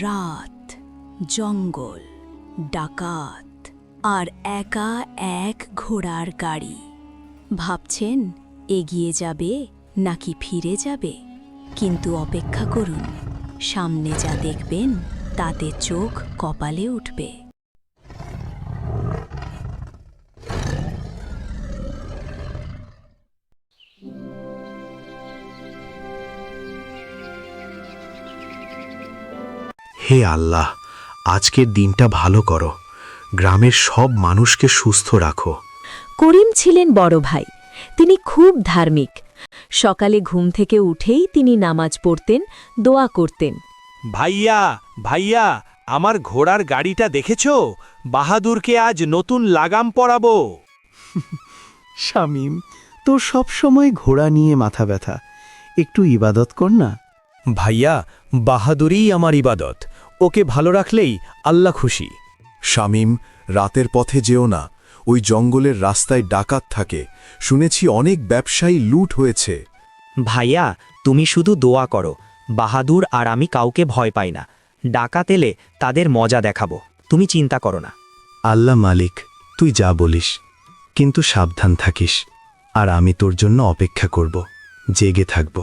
রাত, জঙ্গল, ডাকাত আর একা এক ঘোড়ার গাড়ি। ভাবছেন এগিয়ে যাবে নাকি ফিরে যাবে? কিন্তু অপেক্ষা করুন, সামনে যা দেখবেন তাতে চোখ কপালে উঠবে। হে আল্লাহ, আজকের দিনটা ভালো করো, গ্রামের সব মানুষকে সুস্থ রাখো। করিম ছিলেন বড় ভাই। তিনি খুব ধার্মিক। সকালে ঘুম থেকে উঠেই তিনি নামাজ পড়তেন, দোয়া করতেন। ভাইয়া ভাইয়া, আমার ঘোড়ার গাড়িটা দেখেছো? বাহাদুরকে আজ নতুন লাগাম পরাবো। শামীম, তোর সব সময় ঘোড়া নিয়ে মাথা ব্যথা, একটু ইবাদত কর না। ভাইয়া, বাহাদুরই আমার ইবাদত, ওকে ভালো রাখলেই আল্লাহ খুশি। শামীম, রাতের পথে যেও না, ওই জঙ্গলের রাস্তায় ডাকাত থাকে, শুনেছি অনেক ব্যবসায়ী লুট হয়েছে। ভাইয়া, তুমি শুধু দোয়া করো, বাহাদুর আর আমি কাউকে ভয় পাই না। ডাকাত এলে তাদের মজা দেখাবো, তুমি চিন্তা করো না। আল্লাহ মালিক, তুই যা বলিস, কিন্তু সাবধান থাকিস, আর আমি তোর জন্য অপেক্ষা করব, জেগে থাকব।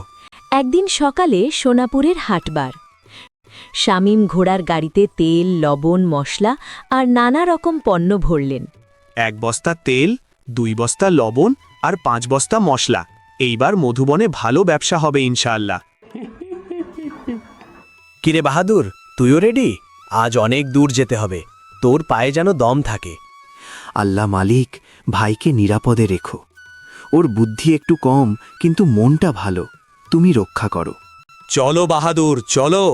একদিন সকালে সোনাপুরের হাটবার। শামীম ঘোড়ার গাড়িতে তেল, লবণ, মশলা আর নানা রকম পণ্য ভরলেন। 1 বস্তা তেল, 2 বস্তা লবণ আর 5 বস্তা মশলা। এইবার মধুবনে ভালো ব্যবসা হবে ইনশাআল্লাহ। কিরে বাহাদুর, তুইও রেডি? আজ অনেক দূর যেতে হবে, তোর পায়ে যেন দম থাকে। আল্লাহ মালিক, ভাইকে নিরাপদে রেখো। ওর বুদ্ধি একটু কম, কিন্তু মনটা ভালো, তুমি রক্ষা করো। চলো বাহাদুর, চলো,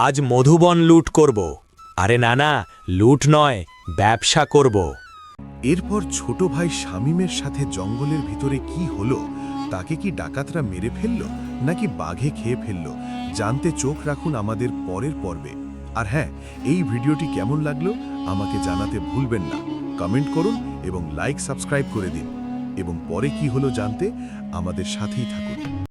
আজ মধুবন লুট করব। আরে না না, লুট নয়, ব্যবসা করব। এরপর ছোট ভাই শামীমের সাথে জঙ্গলের ভিতরে কি হলো, তাকে কি ডাকাতরা মেরে ফেলল নাকি বাঘে খেয়ে ফেলল, জানতে চোখ রাখুন আমাদের পরের পর্বে। আর হ্যাঁ, এই ভিডিওটি কেমন লাগলো আমাকে জানাতে ভুলবেন না। কমেন্ট করুন এবং লাইক সাবস্ক্রাইব করে দিন, এবং পরে কি হলো জানতে আমাদের সাথেই থাকুন।